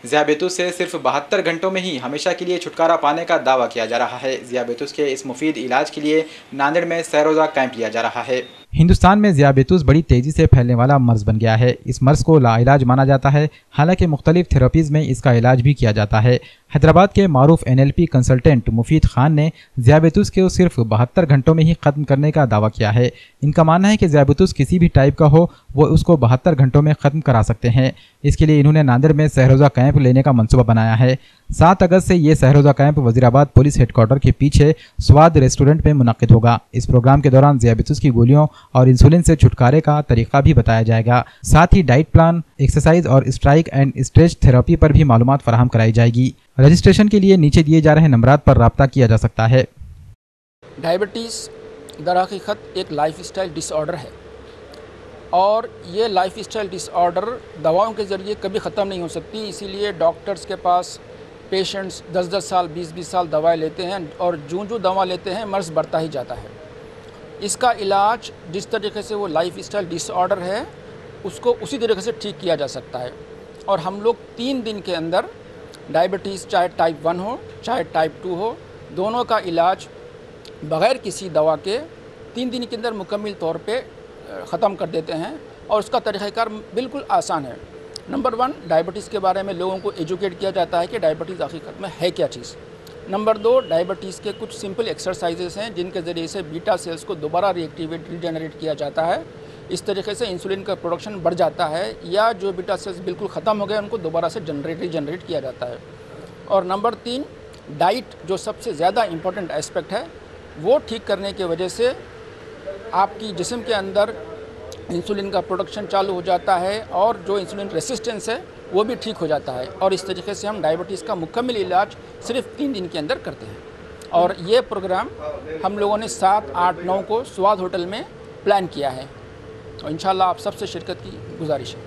ذیابیطس سے صرف 72 گھنٹوں میں ہی ہمیشہ کے لیے چھٹکارا پانے کا دعویٰ کیا جا رہا ہے۔ ذیابیطس کے اس مفید علاج کے لیے ناندیڑ میں سہ روزہ کیمپ لیا جا رہا ہے۔ ہندوستان میں ذیابیطس بڑی تیزی سے پھیلنے والا مرض بن گیا ہے۔ اس مرض کو لا علاج مانا جاتا ہے، حالانکہ مختلف تھراپیز میں اس کا علاج بھی کیا جاتا ہے۔ حیدرآباد کے معروف NLP کنسلٹنٹ مفید خان نے ذیابیطس کو صرف 72 گھنٹوں میں ہی ختم کرنے کا دعویٰ کیا ہے۔ ان کا ماننا ہے کہ ذیابیطس کسی بھی ٹائپ کا ہو، وہ اس کو 72 گھنٹوں میں ختم کرا سکتے ہیں۔ اس کے لیے انہوں نے ناندیڑ میں سہ روزہ کیمپ لینے کا منصوبہ بنایا ہے۔ 7 اگست سے یہ سہ روزہ camp Wazirabad police head quarter کے پیچھے سواد ریسٹورنٹ میں منعقد ہوگا۔ اس پروگرام کے دوران ذیابیطس کی گولیوں اور انسولین سے چھٹکارے کا طریقہ بھی بتایا جائے گا۔ ساتھ ہی ڈائٹ پلان، ایکسرسائز اور اسٹرائک اینڈ اسٹریچ تھراپی پر بھی معلومات فراہم کرائی جائے گی۔ رجسٹریشن کے لیے نیچے دیے جا رہے نمبرات پر رابطہ کیا جا سکتا ہے۔ ڈائبٹیز در حقیقت ایک لائف اسٹائل ڈس آرڈر ہے، اور یہ لائف اسٹائل ڈس آرڈر دواؤں کے ذریعے کبھی ختم نہیں ہو سکتی۔ اسی لیے ڈاکٹرز کے پاس پیشنٹس 10 سال 20 سال دوائیں لیتے ہیں، اور جو دوا لیتے ہیں مرض بڑھتا ہی جاتا ہے۔ اس کا علاج جس طریقے سے وہ لائف اسٹائل ڈس آرڈر ہے، اس کو اسی طریقے سے ٹھیک کیا جا سکتا ہے۔ اور ہم لوگ 3 دن کے اندر ڈائبٹیز چاہے ٹائپ 1 ہو چاہے ٹائپ 2 ہو، دونوں کا علاج بغیر کسی دوا کے 3 دن کے اندر مکمل طور پہ ختم کر دیتے ہیں۔ اور اس کا طریقہ کار بالکل آسان ہے۔ نمبر 1، ڈائبٹیز کے بارے میں لوگوں کو ایجوکیٹ کیا جاتا ہے کہ ڈائبٹیز حقیقت میں ہے کیا چیز۔ نمبر 2، ڈائبٹیز کے کچھ سمپل ایکسرسائزز ہیں جن کے ذریعے سے بیٹا سیلز کو دوبارہ ریجنریٹ کیا جاتا ہے۔ اس طریقے سے انسولین کا پروڈکشن بڑھ جاتا ہے، یا جو بیٹا سیلز بالکل ختم ہو گئے ان کو دوبارہ سے ریجنریٹ کیا جاتا ہے۔ اور نمبر 3، ڈائٹ جو سب سے زیادہ امپورٹنٹ ایسپیکٹ ہے، وہ ٹھیک کرنے کی وجہ سے آپ کی جسم کے اندر انسولین کا پروڈکشن چالو ہو جاتا ہے، اور جو انسولین ریسسٹنس ہے وہ بھی ٹھیک ہو جاتا ہے۔ اور اس طریقے سے ہم ڈائبٹیز کا مکمل علاج صرف 3 دن کے اندر کرتے ہیں۔ اور یہ پروگرام ہم لوگوں نے 7، 8، 9 کو سواد ہوٹل میں پلان کیا ہے، اور انشاءاللہ آپ سب سے شرکت کی گزارش ہے۔